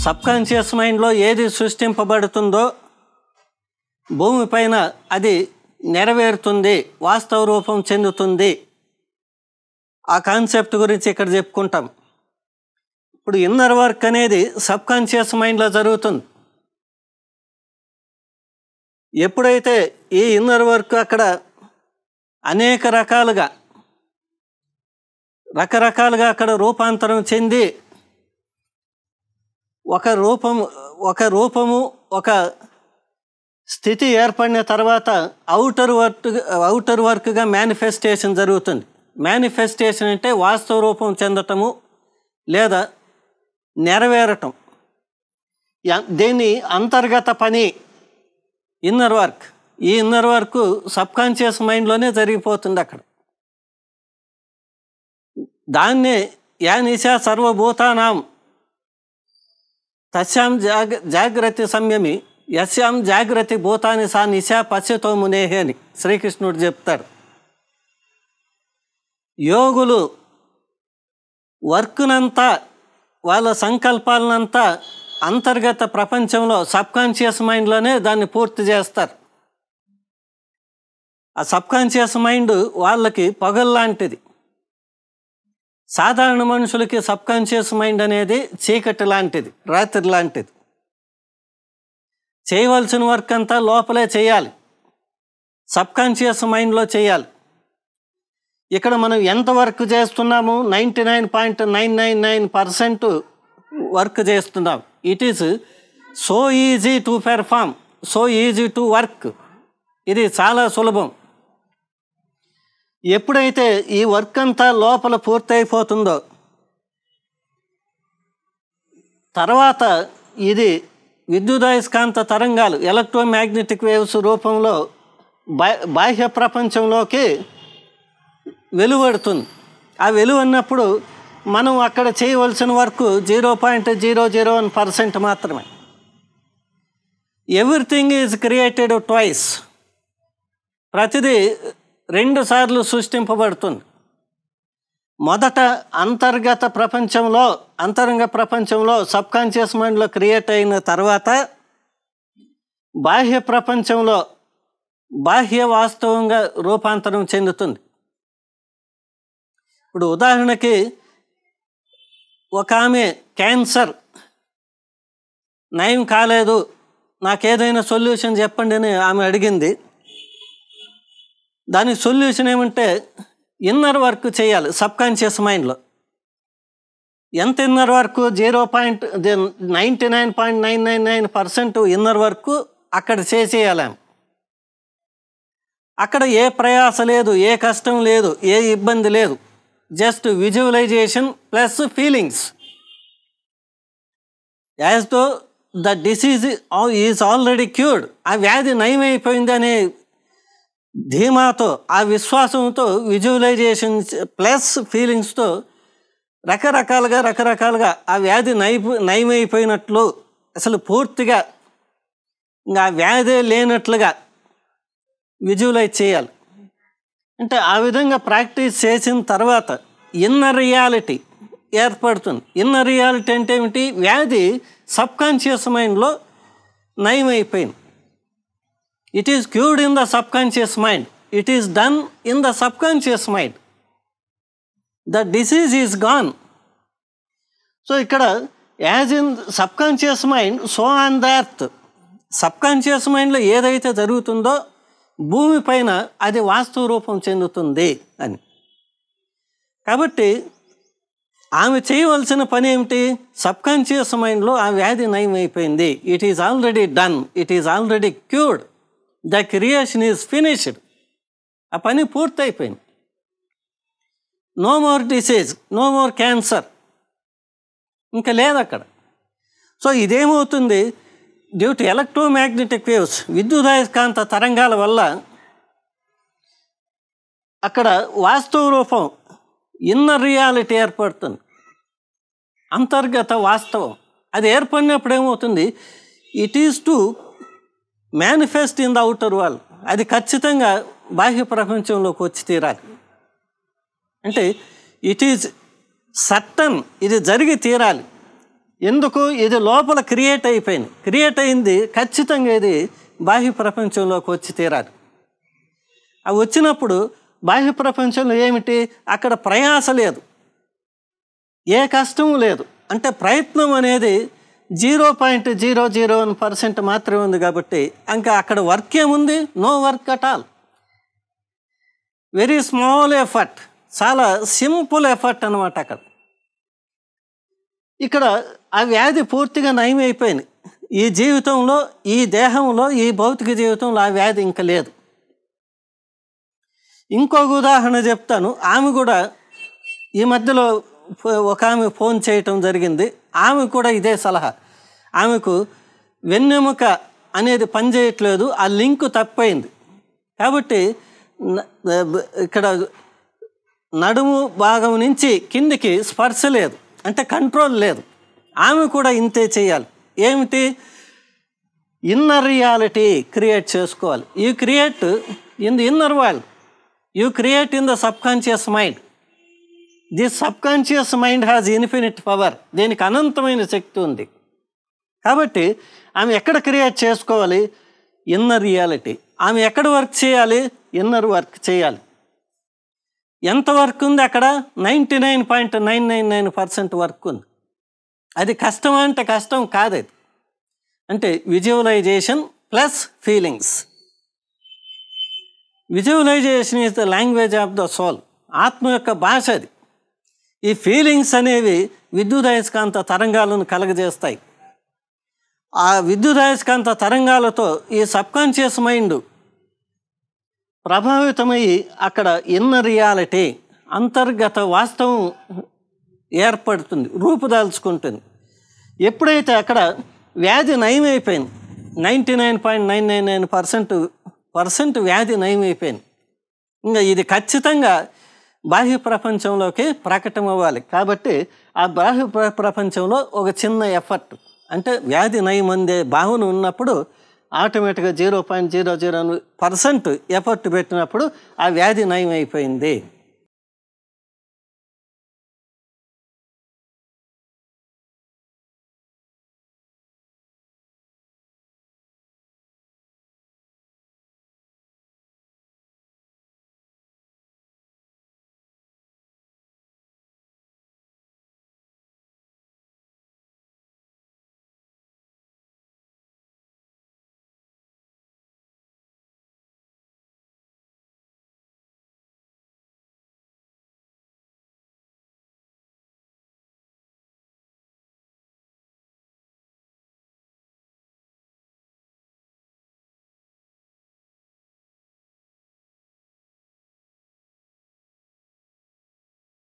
Subconscious మైండ్లో ఏది సృష్టింపబడుతుందో భూమిపైన అది నెరవేరుతుంది, వాస్తవ రూపం చెందుతుంది. ఆ కాన్సెప్ట్ గురించి ఇక్కడ చెప్పుకుంటాం. ఇప్పుడు ఇన్నర్ వర్క్ అనేది సబ్కాన్షియస్ మైండ్లో జరుగుతుంది. ఎప్పుడైతే ఈ ఇన్నర్ వర్క్ అక్కడ అనేక రకరకాలుగా అక్కడ రూపాంతరం చెంది ఒక రూపము ఒక స్థితి ఏర్పడిన తర్వాత అవుటర్ వర్క్గా మేనిఫెస్టేషన్ జరుగుతుంది. మేనిఫెస్టేషన్ అంటే వాస్తవ రూపం చెందటము లేదా నెరవేరటం. దీన్ని అంతర్గత పని ఇన్నర్ వర్క్. ఈ ఇన్నర్ వర్క్ సబ్కాన్షియస్ మైండ్లోనే జరిగిపోతుంది. అక్కడ దాన్నే యా నిశా సర్వభూతానాం తస్యాం జాగ్రత్త సంయమి యస్యాం జాగ్రత్త భూతాని సా నిశా పశ్యతో మునేహి అని శ్రీకృష్ణుడు చెప్తాడు. యోగులు వర్క్నంతా వాళ్ళ సంకల్పాలనంతా అంతర్గత ప్రపంచంలో సబ్కాన్షియస్ మైండ్లోనే దాన్ని పూర్తి చేస్తారు. ఆ సబ్కాన్షియస్ మైండ్ వాళ్ళకి పగల్లాంటిది. సాధారణ మనుషులకి సబ్కాన్షియస్ మైండ్ అనేది చీకటి లాంటిది, రాత్రి లాంటిది. చేయవలసిన వర్క్ అంతా లోపలే చేయాలి, సబ్కాన్షియస్ మైండ్లో చేయాలి. ఇక్కడ మనం ఎంత వర్క్ చేస్తున్నాము? 99.999% వర్క్ చేస్తున్నాం. It is so easy to perform, so easy to work. ఇది చాలా సులభం. ఎప్పుడైతే ఈ వర్క్ అంతా లోపల పూర్తయిపోతుందో తర్వాత ఇది విద్యుదయస్కాంత తరంగాలు, ఎలక్ట్రోమాగ్నెటిక్ వేవ్స్ రూపంలో బాహ్య ప్రపంచంలోకి వెలువడుతుంది. ఆ వెలువడినప్పుడు మనం అక్కడ చేయవలసిన వర్క్ 0.001% మాత్రమే. Everything is created twice. ప్రతిదీ 2 సార్లు సృష్టింపబడుతుంది. మొదట అంతరంగ ప్రపంచంలో సబ్కాన్షియస్ మైండ్లో క్రియేట్ అయిన తర్వాత బాహ్య ప్రపంచంలో బాహ్య వాస్తవంగా రూపాంతరం చెందుతుంది. ఇప్పుడు ఉదాహరణకి ఒక ఆమె క్యాన్సర్ నయం కాలేదు, నాకేదైనా సొల్యూషన్ చెప్పండి అని ఆమె అడిగింది. దానికి సొల్యూషన్ ఏమంటే ఇన్నర్ వర్క్ చేయాలి సబ్కాన్షియస్ మైండ్లో. ఎంత ఇన్నర్ వర్క్? 99.999% ఇన్నర్ వర్క్ అక్కడ చేసేయాలి. అక్కడ ఏ ప్రయాస లేదు, ఏ కష్టం లేదు, ఏ ఇబ్బంది లేదు. Just visualization plus feelings. As though the disease is already cured. ఆ వ్యాధి నయమైపోయింది అనే ధీమాతో, ఆ విశ్వాసంతో విజువలైజేషన్ ప్లస్ ఫీలింగ్స్తో రకరకాలుగా ఆ వ్యాధి నయమైపోయినట్లు, అసలు పూర్తిగా ఇంకా ఆ వ్యాధే లేనట్లుగా విజువలైజ్ చేయాలి. అంటే ఆ విధంగా ప్రాక్టీస్ చేసిన తర్వాత ఇన్నర్ రియాలిటీ ఏర్పడుతుంది. ఇన్నర్ రియాలిటీ అంటే ఏమిటి? వ్యాధి సబ్కాన్షియస్ మైండ్లో నయమైపోయింది. It is cured in the subconscious mind. It is done in the subconscious mind. The disease is gone. So ఇక్కడ as in subconscious mind so on the earth. Subconscious మైండ్లో ఏదైతే జరుగుతుందో భూమిపైన అది వాస్తవ రూపం చెందుతుంది అని. కాబట్టి ఆమె చేయవలసిన పని ఏమిటి? సబ్కాన్షియస్ మైండ్లో ఆ వ్యాధి నయమైపోయింది. It is already done, it is already cured, the creation is finished. ఆ పని పూర్తయిపోయింది. No more disease, no more cancer, ఇంకా లేదు అక్కడ. సో ఇదేమవుతుంది? డ్యూ టు ఎలక్ట్రోమాగ్నెటిక్ వేవ్స్, విద్యుదయస్కాంత తరంగాల వల్ల అక్కడ వాస్తవ రూపం ఇన్నర్ రియాలిటీ ఏర్పడుతుంది. అంతర్గత వాస్తవం అది ఏర్పడినప్పుడు ఏమవుతుంది? It is to manifest in the outer world. అది ఖచ్చితంగా బాహ్య ప్రపంచంలోకి వచ్చి తీరాలి. అంటే ఇట్ ఈజ్ సర్టన్, ఇది జరిగి తీరాలి. ఎందుకు? ఇది లోపల క్రియేట్ అయిపోయింది. క్రియేట్ అయింది ఖచ్చితంగా ఇది బాహ్య ప్రపంచంలోకి వచ్చి తీరాలి. అవి వచ్చినప్పుడు బాహ్య ప్రపంచంలో ఏమిటి? అక్కడ ప్రయాస లేదు, ఏ కష్టము లేదు. అంటే ప్రయత్నం అనేది 0.001% మాత్రమే ఉంది. కాబట్టి ఇంకా అక్కడ వర్క్ ఏముంది? No work at all. Very small effort, చాలా సింపుల్ ఎఫర్ట్ అనమాట. అక్కడ ఇక్కడ ఆ వ్యాధి పూర్తిగా నయమైపోయింది. ఈ జీవితంలో, ఈ దేహంలో, ఈ భౌతిక జీవితంలో ఆ వ్యాధి ఇంకా లేదు. ఇంకొక ఉదాహరణ చెప్తాను. ఆమె కూడా ఈ మధ్యలో ఒక ఆమె ఫోన్ చేయటం జరిగింది. ఆమె కూడా ఇదే సలహా. ఆమెకు వెన్నెముక అనేది పనిచేయట్లేదు, ఆ లింకు తప్పైంది. కాబట్టి ఇక్కడ నడుము భాగం నుంచి కిందికి స్పర్శ లేదు, అంటే కంట్రోల్ లేదు. ఆమె కూడా ఇంతే చేయాలి. ఏమిటి? ఇన్నర్ రియాలిటీ క్రియేట్ చేసుకోవాలి. You create in the inner world, you create in the subconscious mind. This subconscious mind has infinite power. దీనికి అనంతమైన శక్తి ఉంది. కాబట్టి ఆమె ఎక్కడ క్రియేట్ చేసుకోవాలి? Inner reality. ఆమె ఎక్కడ వర్క్ చేయాలి? ఇన్నర్ వర్క్ చేయాలి. ఎంత వర్క్ ఉంది అక్కడ? 99.999% వర్క్ ఉంది. అది కష్టమా అంటే కష్టం కాదు. అంటే visualization plus feelings. Visualization is the language of the soul. ఆత్మ యొక్క భాష అది. ఈ ఫీలింగ్స్ అనేవి విద్యుదయస్కాంత తరంగాలను కలగజేస్తాయి. ఆ విద్యుదయస్కాంత తరంగాలతో ఈ సబ్కాన్షియస్ మైండ్ ప్రభావితమయ్యి అక్కడ ఇన్నర్ రియాలిటీ, అంతర్గత వాస్తవం ఏర్పడుతుంది, రూపుదాల్చుకుంటుంది. ఎప్పుడైతే అక్కడ వ్యాధి నయమైపోయింది, 99.999% వ్యాధి నయమైపోయింది, ఇంకా ఇది ఖచ్చితంగా బాహ్య ప్రపంచంలోకి ప్రకటమవ్వాలి. కాబట్టి ఆ బాహ్య ప్రపంచంలో ఒక చిన్న ఎఫర్ట్, అంటే వ్యాధి నయమందే భావన ఉన్నప్పుడు ఆటోమేటిక్గా 0.00% ఎఫర్ట్ పెట్టినప్పుడు ఆ వ్యాధి నయం అయిపోయింది.